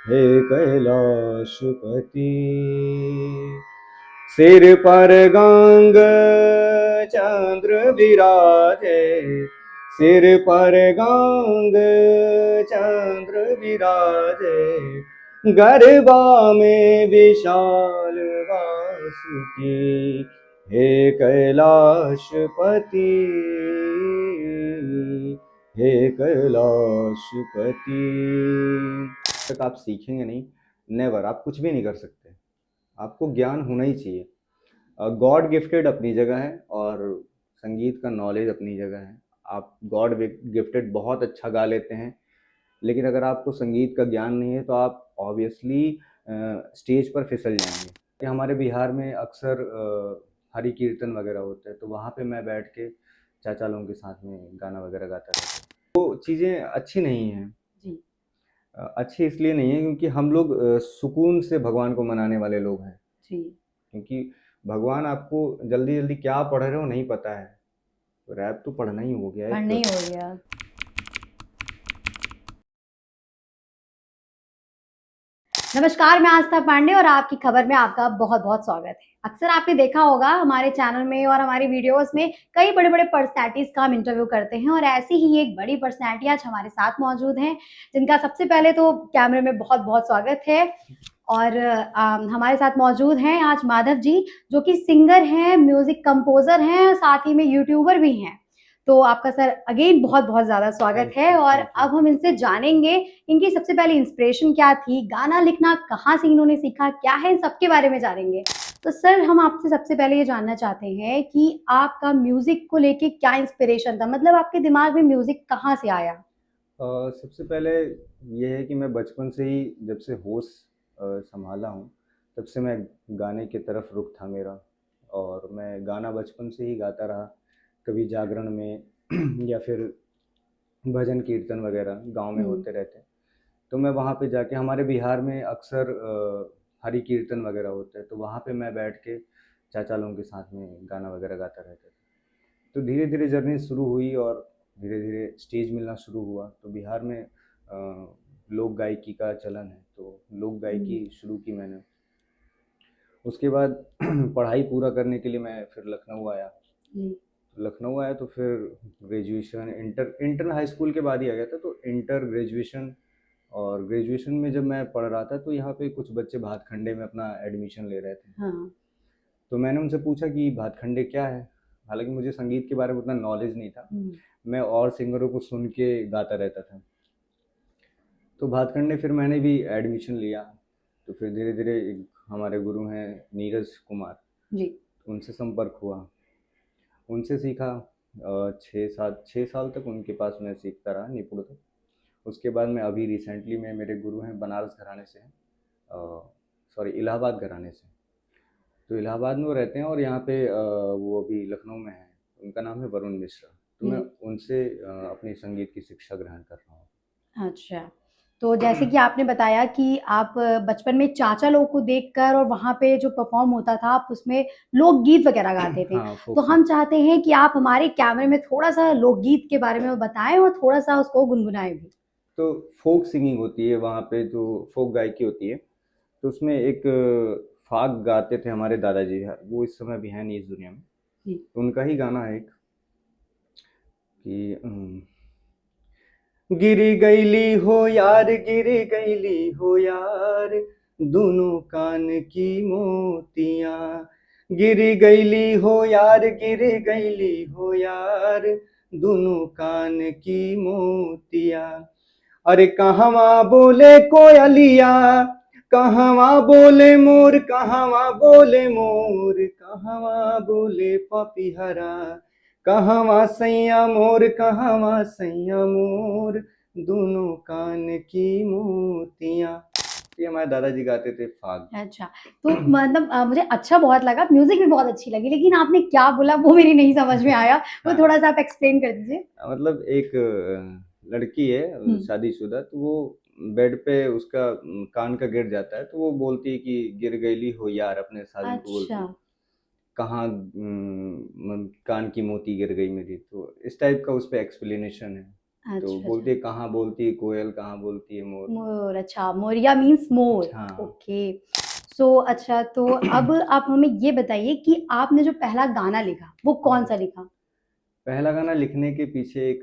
हे कैलाशपति। सिर पर गंग चंद्र विराजे, सिर पर गंग चंद्र विराजे, गरबा में विशाल वासुकी, हे कैलाशपति, हे कैलाशपति। तक आप सीखेंगे नहीं, नेवर, आप कुछ भी नहीं कर सकते। आपको ज्ञान होना ही चाहिए। गॉड गिफ्टेड अपनी जगह है और संगीत का नॉलेज अपनी जगह है। आप गॉड गिफ्टेड बहुत अच्छा गा लेते हैं, लेकिन अगर आपको संगीत का ज्ञान नहीं है तो आप ऑब्वियसली स्टेज पर फिसल जाएंगे। हमारे बिहार में अक्सर हरि कीर्तन वगैरह होते हैं, तो वहाँ पे मैं बैठ के चाचा लोगों के साथ में गाना वगैरह गाता रहता हूँ। वो चीज़ें अच्छी नहीं हैं। जी। अच्छी इसलिए नहीं है क्योंकि हम लोग सुकून से भगवान को मनाने वाले लोग हैं। जी। क्योंकि भगवान आपको जल्दी जल्दी क्या पढ़ रहे हो नहीं पता है, तो रैप तो पढ़ना ही हो गया पढ़ एक। नहीं हो गया। नमस्कार, मैं आस्था पांडे और आपकी खबर में आपका बहुत बहुत स्वागत है। अक्सर आपने देखा होगा हमारे चैनल में और हमारी वीडियोस में कई बड़े बड़े पर्सनैलिटीज का हम इंटरव्यू करते हैं और ऐसी ही एक बड़ी पर्सनैलिटी आज हमारे साथ मौजूद हैं, जिनका सबसे पहले तो कैमरे में बहुत बहुत स्वागत है। और हमारे साथ मौजूद हैं आज माधव जी, जो कि सिंगर हैं, म्यूजिक कंपोजर हैं, साथ ही में यूट्यूबर भी हैं। तो आपका सर अगेन बहुत बहुत ज्यादा स्वागत है। और अब हम इनसे जानेंगे इनकी सबसे पहले इंस्पिरेशन क्या थी, गाना लिखना कहाँ से इन्होंने सीखा, क्या है, इन सबके बारे में जानेंगे। तो सर हम आपसे सबसे पहले ये जानना चाहते हैं कि आपका म्यूजिक को लेके क्या इंस्पिरेशन था, मतलब आपके दिमाग में म्यूजिक कहाँ से आया? सबसे पहले ये है कि मैं बचपन से ही, जब से होश संभाला हूँ, तब से मैं गाने की तरफ रुख था मेरा। और मैं गाना बचपन से ही गाता रहा, कभी जागरण में या फिर भजन कीर्तन वगैरह गांव में हम्म। होते रहते। तो मैं वहाँ पे जाके, हमारे बिहार में अक्सर हरि कीर्तन वगैरह होते हैं, तो वहाँ पे मैं बैठ के चाचा लोगों के साथ में गाना वगैरह गाता रहता था। तो धीरे धीरे जर्नी शुरू हुई और धीरे धीरे स्टेज मिलना शुरू हुआ। तो बिहार में लोक गायकी का चलन है, तो लोक हम्म। गायकी शुरू की मैंने। उसके बाद पढ़ाई पूरा करने के लिए मैं फिर लखनऊ आया। जी। लखनऊ आया तो फिर graduation, inter inter high school के बाद ही आ गया था, तो इंटर ग्रेजुएशन। और ग्रेजुएशन में जब मैं पढ़ रहा था तो यहाँ पे कुछ बच्चे भातखंडे में अपना एडमिशन ले रहे थे। हाँ। तो मैंने उनसे पूछा कि भातखंडे क्या है। हालांकि मुझे संगीत के बारे में उतना नॉलेज नहीं था, हम्म। मैं और सिंगरों को सुन के गाता रहता था। तो भातखंडे फिर मैंने भी एडमिशन लिया। तो फिर धीरे धीरे एक हमारे गुरु हैं नीरज कुमार, जी। उनसे संपर्क हुआ, उनसे सीखा। 6 साल तक उनके पास मैं सीखता रहा, निपुण था। उसके बाद मैं अभी रिसेंटली में, मेरे गुरु हैं बनारस घराने से हैं, सॉरी इलाहाबाद घराने से। तो इलाहाबाद में वो रहते हैं और यहाँ पे वो अभी लखनऊ में हैं। उनका नाम है वरुण मिश्रा। तो मैं जी। उनसे अपनी संगीत की शिक्षा ग्रहण कर रहा हूँ। अच्छा। तो जैसे कि आपने बताया कि आप बचपन में चाचा लोगों को देखकर और वहाँ पे जो परफॉर्म होता था आप उसमें लोकगीत वगैरह गाते थे। हाँ, तो फोक हम सॉन्ग। चाहते हैं कि आप हमारे कैमरे में थोड़ा-सा लोकगीत के बारे में बताएँ और थोड़ा-सा उसको गुनगुनाएँ भी। तो फोक सिंगिंग होती है वहाँ पे, जो फोक गायकी होती है, तो उसमें एक फाग गाते थे हमारे दादाजी। वो इस समय भी हैं नहीं इस दुनिया में। जी। तो उनका ही गाना है एक कि गिरी गईली हो यार, गिरी गईली हो यार, दोनों कान की मोतियां, गिरी गईली हो यार, गिरी गईली हो यार, दोनों कान की मोतियां। अरे कहवा बोले कोयलिया, कहवा बोले मोर, कहवा बोले मोर, कहवा बोले पपीहरा, कहवा सैया मोर, कहवा सैया मोर, दोनों कान की मोतियां। ये हमारे दादाजी गाते थे फाग। अच्छा। तो मतलब मुझे अच्छा बहुत लगा, म्यूज़िक भी बहुत अच्छी लगी, लेकिन आपने क्या बोला वो मेरी नहीं समझ में आया। वो हाँ, थोड़ा-सा आप एक्सप्लेन कर दीजिए। मतलब एक लड़की है हुँ। शादीशुदा, तो वो बेड पे उसका कान का गिर जाता है, तो वो बोलती है कि गिर गईली हो यार, अपने साजन को बोलती अच्छा। है, कहाँ कान की मोती गिर गई मेरी। तो इस टाइप का उस पे एक्सप्लेनेशन है। तो अच्छा बोलती अच्छा। है कहाँ बोलती है कोयल, कहाँ बोलती है मोर। मोर, अच्छा मोरिया मीन्स मोर। हाँ। ओके। सो अच्छा, तो अब आप हमें ये बताइए कि आपने जो पहला गाना लिखा वो कौन जी। सा लिखा? पहला गाना लिखने के पीछे एक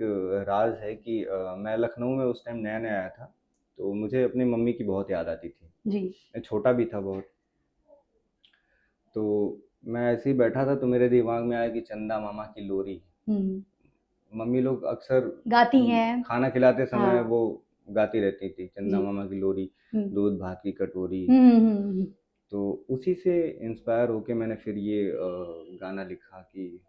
राज है कि मैं लखनऊ में उस टाइम नया नया आया था, तो मुझे अपनी मम्मी की बहुत याद आती थी। जी। मैं छोटा भी था बहुत, तो मैं ऐसे ही बैठा था तो मेरे दिमाग में आया कि चंदा मामा की लोरी। हम्म। मम्मी लोग अक्सर गाती हैं। खाना खिलाते समय हाँ। वो गाती रहती थी, चंदा जी। मामा की लोरी, हम्म दूध भात की कटोरी। हम्म हम्म हम्म, हम्म। तो उसी से इंस्पायर होके मैंने फिर ये गाना लिखा कि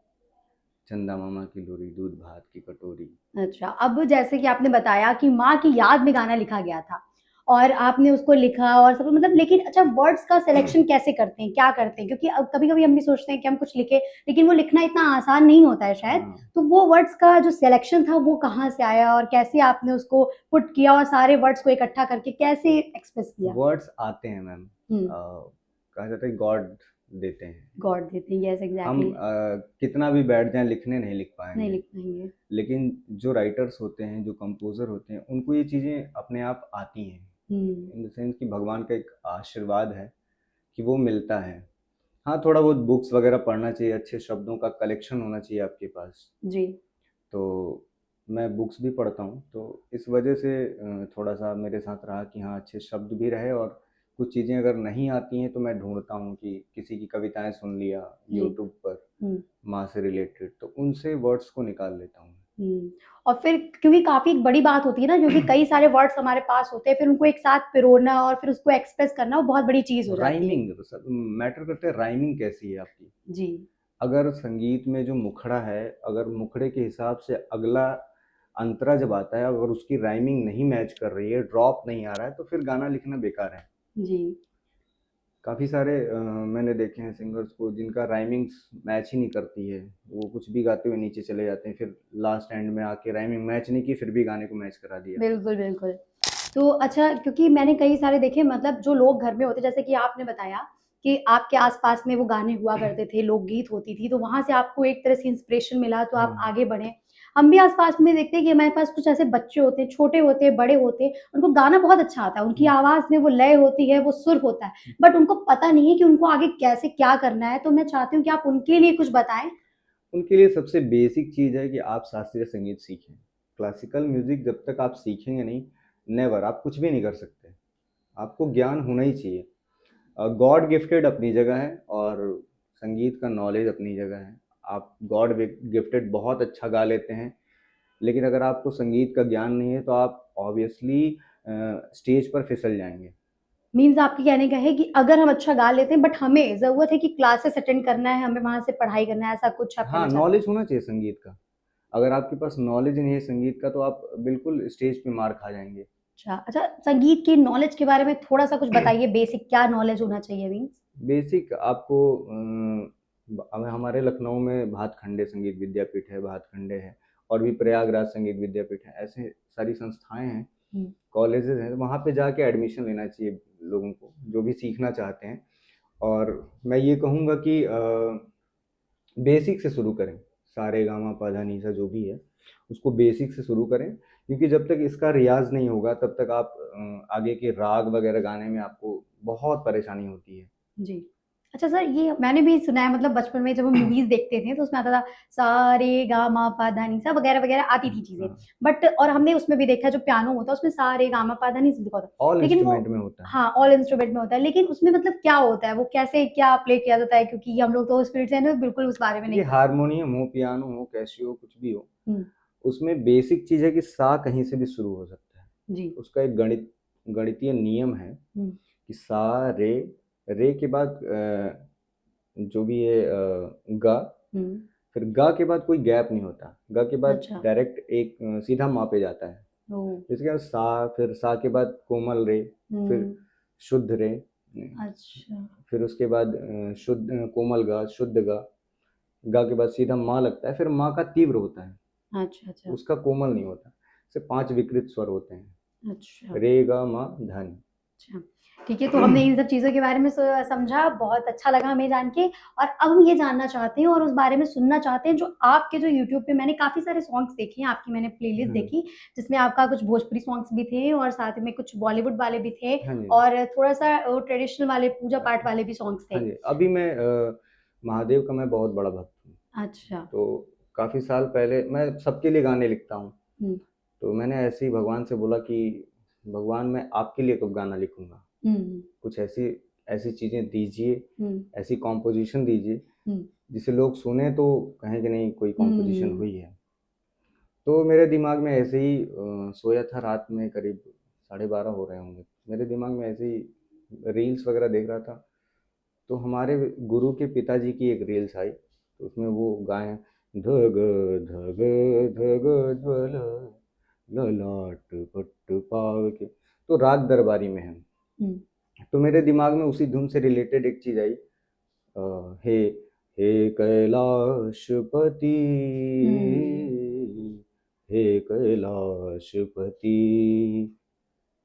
चंदा मामा की लोरी, दूध भात की कटोरी। अच्छा, अब जैसे कि आपने बताया कि माँ की याद में गाना लिखा गया था और आपने उसको लिखा और सब, मतलब लेकिन अच्छा वर्ड्स का सिलेक्शन कैसे करते हैं, क्या करते हैं? क्योंकि अब कभी-कभी हम भी सोचते हैं कि हम कुछ लिखें, लेकिन वो लिखना इतना आसान नहीं होता है शायद। हाँ, तो वो वर्ड्स का जो सिलेक्शन था वो कहाँ से आया और कैसे आपने उसको पुट किया और सारे वर्ड्स को इकट्ठा करके कैसे एक्सप्रेस किया? वर्ड्स आते हैं मैम। हुँ, कहा जाता है गॉड देते हैं। गॉड देते हैं, यस हम एग्ज़ैक्टली। कितना भी बैठ जाएं लिखने, नहीं लिख नहीं पाएंगे। लिख पाएँगे। लेकिन जो राइटर्स होते हैं, जो कंपोज़र होते हैं, उनको ये चीज़ें अपने आप आती हैं। हुँ, इन द सेंस कि भगवान का एक आशीर्वाद है कि वो मिलता है। हाँ, थोड़ा बहुत बुक्स वगैरह पढ़ना चाहिए, अच्छे शब्दों का कलेक्शन होना चाहिए आपके पास। जी। तो मैं बुक्स भी पढ़ता हूँ, तो इस वजह से थोड़ा-सा मेरे साथ रहा कि हाँ, अच्छे शब्द भी रहे और कुछ चीज़ें अगर नहीं आती हैं, तो मैं ढूँढता हूँ कि किसी की कविताएँ सुन लिया जी। यूट्यूब पर, हुँ। माँ से रिलेटेड, तो उनसे वर्ड्स को निकाल लेता हूँ। हुँ। और फिर क्योंकि काफ़ी एक बड़ी बात होती है ना, क्योंकि कई सारे वर्ड्स हमारे पास होते हैं, फिर उनको एक साथ पिरोना और फिर उसको एक्सप्रेस करना वो बहुत बड़ी चीज़ हो जाती है। राइमिंग सब मैटर करता है, राइमिंग कैसी है आपकी। जी। अगर संगीत में जो मुखड़ा है, अगर मुखड़े के हिसाब से अगला अंतरा जब आता है, अगर उसकी राइमिंग नहीं मैच कर रही है, ड्रॉप नहीं आ रहा है, तो फिर गाना लिखना बेकार है। जी। काफ़ी सारे मैंने देखे हैं सिंगर्स को जिनका राइमिंग्स मैच ही नहीं करती है। वो कुछ भी गाते हुए नीचे चले जाते हैं, फिर लास्ट एंड में आके राइमिंग मैच नहीं की, फिर भी गाने को मैच करा दिया। बिल्कुल, बिल्कुल। तो अच्छा, क्योंकि मैंने कई सारे देखे, मतलब जो लोग घर में होते हैं, जैसे कि आपने बताया कि आपके आस-पास में वो गाने हुआ करते थे, लोकगीत होती थी, तो वहाँ से आपको एक तरह से इंस्पिरेशन मिला तो आप हुँ। आगे बढ़े। हम भी आस-पास में देखते हैं कि हमारे पास कुछ ऐसे बच्चे होते हैं, छोटे होते हैं, बड़े होते हैं, उनको गाना बहुत अच्छा आता है, उनकी हुँ। आवाज़ में वो लय होती है, वो सुर होता है, बट उनको पता नहीं है कि उनको आगे कैसे क्या करना है, तो मैं चाहती हूँ कि आप उनके लिए कुछ बताएँ? उनके लिए सबसे बेसिक चीज़ है कि आप शास्त्रीय संगीत सीखें। क्लासिकल म्यूज़िक जब तक आप सीखेंगे नहीं, नेवर, आप कुछ भी नहीं कर सकते। आपको ज्ञान होना ही चाहिए। गॉड गिफ्टेड अपनी जगह है और संगीत का नॉलेज अपनी जगह है। आप गॉड गिफ्टेड बहुत अच्छा गा लेते हैं, लेकिन अगर आपको संगीत का ज्ञान नहीं है तो आप ऑब्वियसली स्टेज पर फिसल जाएँगे। मीन्स आपके कहने का है कि अगर हम अच्छा गा लेते हैं बट हमें ज़रूरत है कि क्लासेस अटेंड करना है, हमें वहाँ से पढ़ाई करना है, ऐसा कुछ आप कहना हाँ, चाहते हैं? नॉलेज होना चाहिए संगीत का। अगर आपके पास नॉलेज नहीं है संगीत का तो आप बिल्कुल स्टेज पे मार खा जाएँगे। अच्छा, अच्छा, संगीत की नॉलेज के बारे में थोड़ा-सा कुछ बताइए, बेसिक क्या नॉलेज होना चाहिए मीन्स? बेसिक आपको हमारे लखनऊ में भातखंडे संगीत विद्यापीठ है, भातखंडे है और भी प्रयागराज संगीत विद्यापीठ है। ऐसे सारी संस्थाएँ हैं, हुँ, कॉलेजेस हैं, वहाँ पे जाके एडमिशन लेना चाहिए लोगों को, जो भी सीखना चाहते हैं। और मैं ये कहूँगा कि बेसिक से शुरू करें। सारेगामा पाधा नीसा जो भी है, उसको बेसिक से शुरू करें क्योंकि जब तक इसका रियाज़ नहीं होगा तब तक आप आगे के राग वगैरह गाने में आपको बहुत परेशानी होती है। जी। अच्छा सर, ये मैंने भी सुना है, मतलब बचपन में जब हम मूवीज़ देखते थे तो उसमें आता था सा रे गा मा पा धा नी सा वगैरह-वगैरह आती थी चीज़ें। हाँ, बट और हमने उसमें भी देखा है जो पियानो होता है उसमें सा रे गा मा पा धा नी सा लिखा होता है। ऑल लेकिन वो इंस्ट्रूमेंट में होता है। हाँ, ऑल इंस्ट्रूमेंट में होता है, लेकिन उसमें मतलब क्या होता है? वो कैसे क्या प्ले किया जाता है? क्योंकि हम लोग तो उस फील्ड से हैं ना, बिल्कुल उस बारे में नहीं देखिए पता। हारमोनियम हो, पियानो हो, कैसियो कुछ भी हो, हुँ, उसमें बेसिक चीज़ है कि सा कहीं से भी शुरू हो सकता है। जी। उसका एक गणितीय नियम है हुँ, कि सा, रे के बाद जो भी है गा, हुँ, फिर गा के बाद कोई गैप नहीं होता। गा के बाद अच्छा। डायरेक्ट एक सीधा मा पे जाता है। ओह! इसके बाद सा, फिर सा के बाद कोमल रे, फिर हुँ, शुद्ध रे, अच्छा। फिर उसके बाद कोमल गा, शुद्ध गा। गा के बाद सीधा मा लगता है, फिर मा का तीव्र होता है, अच्छा, अच्छा, उसका कोमल नहीं होता। सिर्फ 5 विकृत स्वर होते हैं। अच्छा। रे, गा, मा, धा, नी। अच्छा, ठीक है, तो हमने इन सब चीज़ों के बारे में समझा, बहुत अच्छा लगा हमें जान के। और अब हम ये जानना चाहते हैं और उस बारे में सुनना चाहते हैं, जो आपके जो यूट्यूब पे मैंने काफ़ी सारे सॉन्ग्स देखे हैं, आपकी मैंने प्लेलिस्ट हाँ जी, देखी, जिसमें आपका कुछ भोजपुरी सॉन्ग्स भी थे और साथ में कुछ बॉलीवुड वाले भी थे हाँ जी, और थोड़ा-सा ट्रेडिशनल वाले पूजा पाठ वाले भी सॉन्ग्स हाँ थे। जी। अभी मैं महादेव का मैं बहुत बड़ा भक्त हूँ। अच्छा। तो काफ़ी साल पहले मैं सबके लिए गाने लिखता हूँ। हुँ, तो मैंने ऐसे ही भगवान से बोला कि भगवान मैं आपके लिए कब गाना लिखूँगा। हुँ, कुछ ऐसी ऐसी चीज़ें दीजिए, हुँ, ऐसी कॉम्पोज़िशन दीजिए, हुँ, जिसे लोग सुने तो कहें कि नहीं कोई कॉम्पोज़िशन हुँ, हुई है। तो मेरे दिमाग में ऐसे ही सोया था रात में करीब 12:30 हो रहे होंगे। मेरे दिमाग में ऐसे ही रील्स वग़ैरह देख रहा था, तो हमारे गुरु के पिताजी की एक रील्स आई, तो उसमें वो गाएँ धग धग धग ज्वल ललाट पट्ट पाव के, तो राग दरबारी में है। हुँ, तो मेरे दिमाग में उसी धुन से रिलेटेड एक चीज़ आई, हे हे कैलाशपति, हुँ। हे कैलाशपति।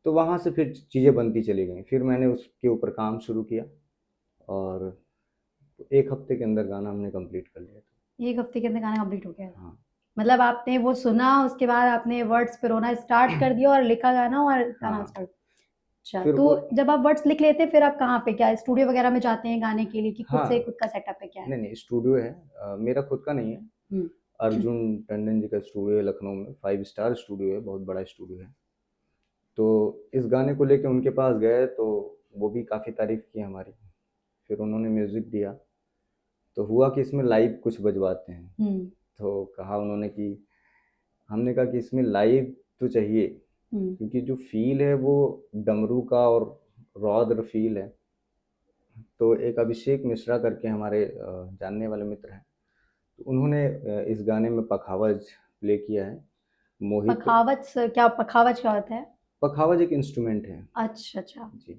तो वहाँ से फिर चीज़ें बनती चली गईं। फिर मैंने उसके ऊपर काम शुरू किया और 1 हफ्ते के अंदर गाना हमने कंप्लीट कर लिया था। 1 हफ्ते के अंदर गाना कंप्लीट हो गया। हाँ, मतलब आपने वो सुना, उसके बाद आपने वर्ड्स पिरोना स्टार्ट कर दिया और लिखा गाना और गाना हाँ। स्टार्ट। अच्छा, फिर तो वो जब आप वर्ड्स लिख लेते हैं फिर आप कहाँ पे, क्या स्टूडियो वगैरह में जाते हैं गाने के लिए कि खुद से हाँ, खुद का सेटअप है, क्या है? नहीं, नहीं स्टूडियो है, मेरा खुद का नहीं है। हुँ। अर्जुन टंडन जी का स्टूडियो है लखनऊ में, 5 स्टार स्टूडियो है, बहुत बड़ा स्टूडियो है। तो इस गाने को लेके उनके पास गए तो वो भी काफ़ी तारीफ़ की हमारी। फिर उन्होंने म्यूज़िक दिया, तो हुआ कि इसमें लाइव कुछ बजवाते हैं। हुँ, तो कहा उन्होंने कि हमने कहा कि इसमें लाइव तो चाहिए, हुँ, क्योंकि जो फ़ील है वो डमरू का और रौद्र फ़ील है। तो एक अभिषेक मिश्रा करके हमारे जानने वाले मित्र हैं, तो उन्होंने इस गाने में पखावज प्ले किया है। मोहित पखावज क्या होता है? पखावज एक इंस्ट्रूमेंट है। अच्छा, अच्छा। जी,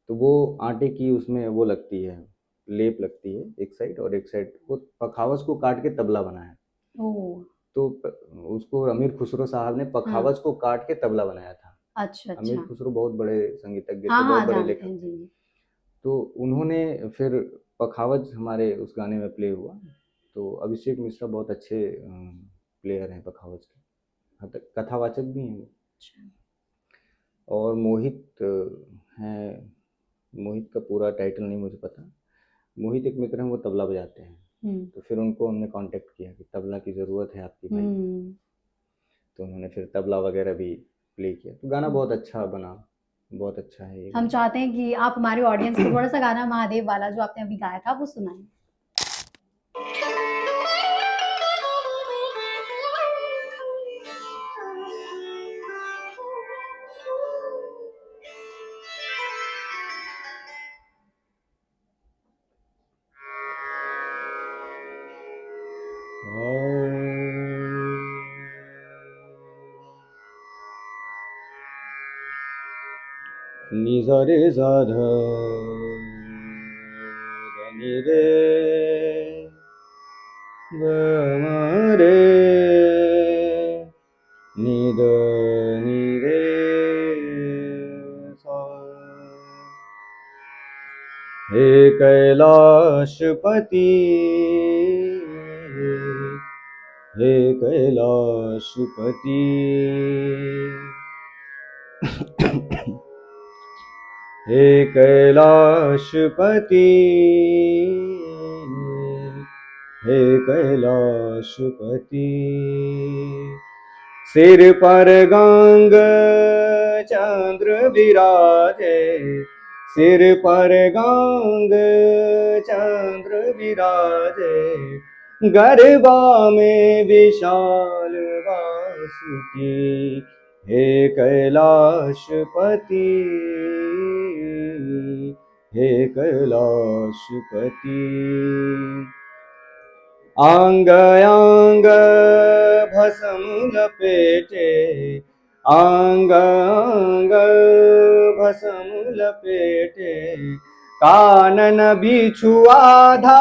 तो वो आटे की उसमें वो लगती है, लेप लगती है एक साइड और एक साइड वो पखावज को काट के तबला बना है। ओह! तो उसको अमीर खुसरो साहब ने हाँ। पखावज को काट के तबला बनाया था। अच्छा, अमीर अच्छा। खुसरो बहुत बड़े संगीतज्ञ हाँ, थे, बहुत हाँ, बड़े जानते लेखक हैं। थे। जी, जी। तो उन्होंने फिर पखावज हमारे उस गाने में प्ले हुआ। तो अभिषेक मिश्रा बहुत अच्छे प्लेयर हैं पखावज के, हाँ, कथावाचक भी हैं वो। अच्छा। और मोहित हैं, मोहित का पूरा टाइटल नहीं मुझे पता। मोहित एक मित्र हैं, वो तबला बजाते हैं। हुँ, तो फिर उनको हमने कॉन्टैक्ट किया कि तबला की ज़रूरत है आपकी भाई। हुँ, तो उन्होंने फिर तबला वगैरह भी प्ले किया, तो गाना हुँ। बहुत अच्छा बना, बहुत अच्छा है ये हम गाना। चाहते हैं कि आप हमारे ऑडियंस को थोड़ा-सा गाना महादेव वाला जो आपने अभी गाया था वो सुनाएँ। नि सा रे सा ध नि रे ग म रे नि ध नि रे सा। हे कैलाशपति, हे कैलाशपति, हे कैलाशपति, हे कैलाशपति। सिर पर गंग चंद्र विराजे, सिर पर गंग चंद्र विराजे, गरबा में विशाल वासुकी। हे कैलाशपति, हे कैलाशपति। आंग आंग भस्म लपेटे, आंग आंग भस्म लपेटे, कानन बिछुआधारी,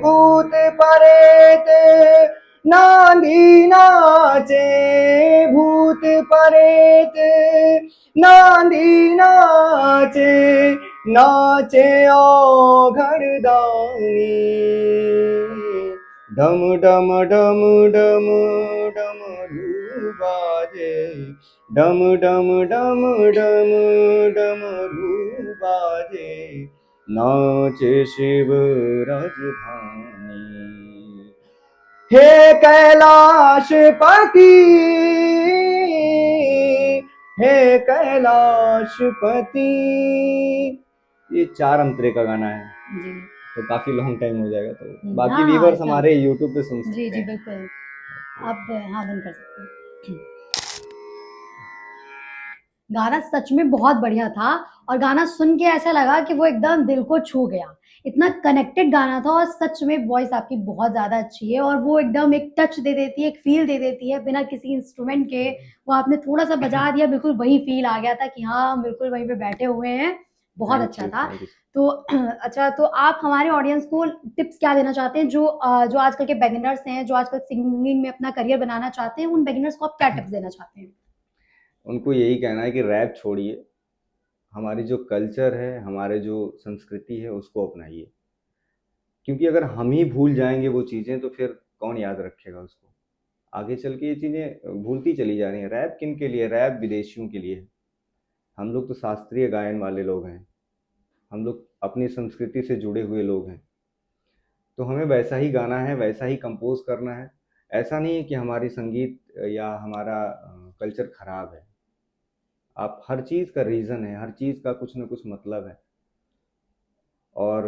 भूत परेत नांदी नाचे भूत परेत, नांदी नाचे नाचे ओ घरदानी, डम डम डम डम डमरू बाजे, डम डम डम डम डमरू बाजे, नाचे शिव राजधानी। हे कैलाश पति, हे कैलाश पति। ये 4 अंतरे का गाना है, जी तो काफी लॉन्ग टाइम हो जाएगा, तो बाकी हाँ, व्यूवर्स इतना- हमारे यूट्यूब पे सुन सकते जी जी हैं। बिल्कुल, आप हाँ बंद कर सकते हैं। गाना सच में बहुत बढ़िया था और गाना सुन के ऐसा लगा कि वो एकदम दिल को छू गया। इतना कनेक्टेड गाना था और सच में वॉइस आपकी बहुत ज़्यादा अच्छी है और वो एकदम एक टच दे देती है, एक फ़ील दे देती है बिना किसी इंस्ट्रूमेंट के। वो आपने थोड़ा-सा बजा दिया, बिल्कुल वही फ़ील आ गया था कि हाँ, हम बिल्कुल वहीं पे बैठे हुए हैं। बहुत अच्छा था। Thank you. तो अच्छा, तो आप हमारे ऑडियंस को टिप्स क्या देना चाहते हैं जो आजकल के बिगिनर्स हैं, जो आजकल सिंगिंग में अपना करियर बनाना चाहते हैं, उन बिगिनर्स को आप क्या टिप्स देना चाहते हैं? उनको यही कहना है कि रैप छोड़िए, हमारी जो कल्चर है, हमारे जो संस्कृति है, उसको अपनाइए। क्योंकि अगर हम ही भूल जाएंगे वो चीज़ें, तो फिर कौन याद रखेगा उसको। आगे चल के ये चीज़ें भूलती चली जा रही हैं। रैप किन के लिए? रैप विदेशियों के लिए है। हम लोग तो शास्त्रीय गायन वाले लोग हैं, हम लोग अपनी संस्कृति से जुड़े हुए लोग हैं, तो हमें वैसा ही गाना है, वैसा ही कंपोज करना है। ऐसा नहीं है कि हमारी संगीत या हमारा कल्चर खराब है। आप हर चीज़ का रीज़न है, हर चीज़ का कुछ ना कुछ मतलब है। और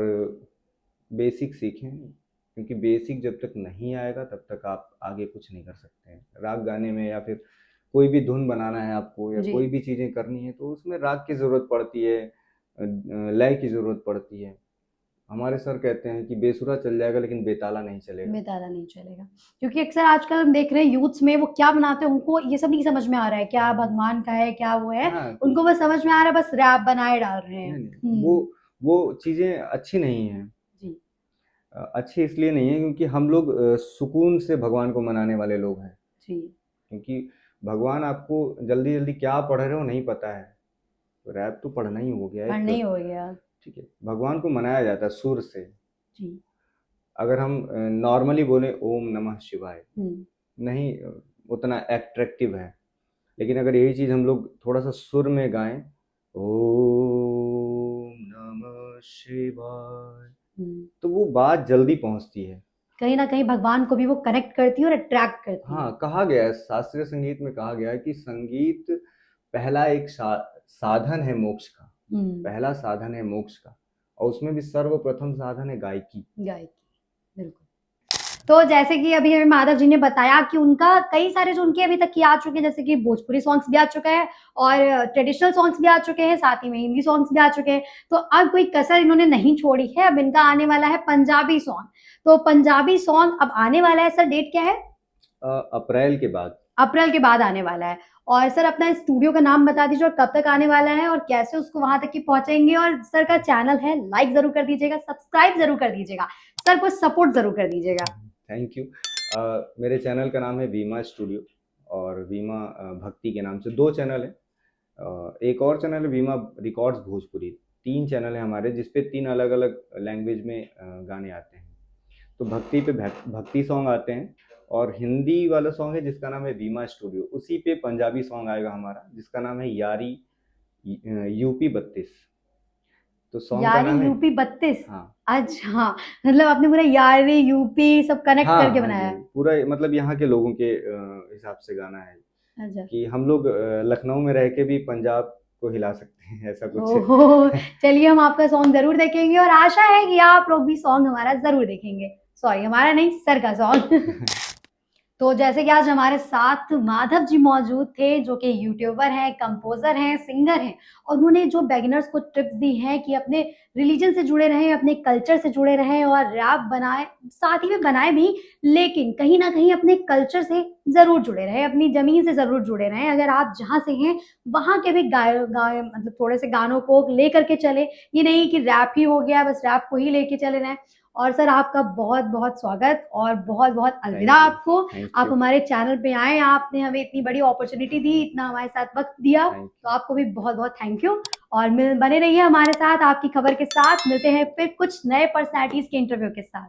बेसिक सीखें, क्योंकि बेसिक जब तक नहीं आएगा तब तक आप आगे कुछ नहीं कर सकते हैं। राग गाने में या फिर कोई भी धुन बनाना है आपको, या जी। कोई भी चीज़ें करनी है, तो उसमें राग की ज़रूरत पड़ती है, लय की ज़रूरत पड़ती है। हमारे सर कहते हैं कि बेसुरा चल जाएगा लेकिन बेताला नहीं चलेगा। बेताला नहीं चलेगा, क्योंकि अक्सर आजकल हम देख रहे हैं यूथ्स में वो क्या बनाते हैं उनको ये सब नहीं समझ में आ रहा है, क्या भगवान का है, क्या वो है। हाँ, उनको बस समझ में आ रहा है, बस रैप बनाए डाल रहे हैं। नहीं, वो चीज़ें अच्छी नहीं हैं। जी अच्छी इसलिए नहीं है क्योंकि हम लोग सुकून से भगवान को मनाने वाले लोग हैं। जी क्योंकि भगवान आपको जल्दी जल्दी क्या पढ़ रहे हो नहीं पता है, तो रैप तो पढ़ना ही हो गया पर एक। नहीं हो गया। ठीक है, भगवान को मनाया जाता है सुर से। जी अगर हम नॉर्मली बोले ओम नमः शिवाय, हम्म, नहीं उतना एट्रैक्टिव है। लेकिन अगर यही चीज़ हम लोग थोड़ा सा सुर में गाएं, ओम नमः शिवाय, तो वो बात जल्दी पहुंचती है। कहीं ना कहीं भगवान को भी वो कनेक्ट करती है और अट्रैक्ट करती है। हाँ, कहा गया है, शास्त्रीय संगीत में कहा गया है कि संगीत पहला एक साधन है मोक्ष का। पहला साधन है मोक्ष का, और उसमें भी सर्वप्रथम साधन है गायकी। गायकी बिल्कुल। तो जैसे कि अभी हमें माधव जी ने बताया कि उनका कई सारे जो उनके अभी तक की आ चुके हैं, जैसे कि भोजपुरी सॉन्ग्स भी आ चुका है और ट्रेडिशनल सॉन्ग्स भी आ चुके हैं, साथ ही में हिंदी सॉन्ग्स भी आ चुके हैं। तो अब कोई कसर इन्होंने नहीं छोड़ी है, अब इनका आने वाला है पंजाबी सॉन्ग। तो पंजाबी सॉन्ग अब आने वाला है, सर डेट क्या है? अप्रैल के बाद। अप्रैल के बाद आने वाला है। और सर अपना स्टूडियो का नाम बता दीजिए और कब तक आने वाला है और कैसे उसको वहां तक की पहुंचेंगे। और सर का चैनल है, लाइक जरूर कर दीजिएगा, सब्सक्राइब जरूर कर दीजिएगा, सर को सपोर्ट जरूर कर दीजिएगा। Thank you. मेरे चैनल का नाम है वीमा स्टूडियो, और वीमा भक्ति के नाम से 2 चैनल है। एक और चैनल है वीमा रिकॉर्ड्स भोजपुरी। 3 चैनल है हमारे, जिसपे 3 अलग अलग लैंग्वेज में गाने आते हैं। तो भक्ति पे भक्ति सॉन्ग आते हैं, और हिंदी वाला सॉन्ग है जिसका नाम है वीमा स्टूडियो। उसी पे पंजाबी सॉन्ग आएगा हमारा, जिसका नाम है यारी यूपी 32। तो सॉन्ग का यारी नाम है, यूपी 32। हाँ अच्छा, मतलब आपने पूरा यारी यूपी सब कनेक्ट हाँ करके हाँ बनाया जी, है। पूरा मतलब यहाँ के लोगों के हिसाब से गाना है अच्छा, कि हम लोग लखनऊ में रह के भी पंजाब को हिला सकते हैं, ऐसा कुछ है। ओहो, चलिए हम आपका सॉन्ग जरूर देखेंगे और आशा है कि आप लोग भी सॉन्ग हमारा जरूर देखेंगे। सॉरी, हमारा नहीं, सर का सॉन्ग। तो जैसे कि आज हमारे साथ माधव जी मौजूद थे, जो कि यूट्यूबर हैं, कंपोजर हैं, सिंगर हैं, और उन्होंने जो बिगिनर्स को टिप्स दी हैं कि अपने रिलीजन से जुड़े रहें, अपने कल्चर से जुड़े रहें और रैप बनाएं, साथ ही में बनाएं भी, लेकिन कहीं ना कहीं अपने कल्चर से जरूर जुड़े रहें, अपनी जमीन से जरूर जुड़े रहें। अगर आप जहाँ से हैं वहाँ के भी गाय मतलब थोड़े से गानों को लेकर के चले, ये नहीं कि रैप ही हो गया बस रैप को ही लेके चले रहें। और सर आपका बहुत बहुत स्वागत और बहुत बहुत अलविदा you. आपको। Thank आप you. हमारे चैनल पे आए, आपने हमें इतनी बड़ी अपॉर्चुनिटी दी, इतना हमारे साथ वक्त दिया, Thank you. तो आपको भी बहुत बहुत थैंक यू। और बने रहिए हमारे साथ आपकी खबर के साथ। मिलते हैं फिर कुछ नए पर्सनैलिटीज के इंटरव्यू के साथ।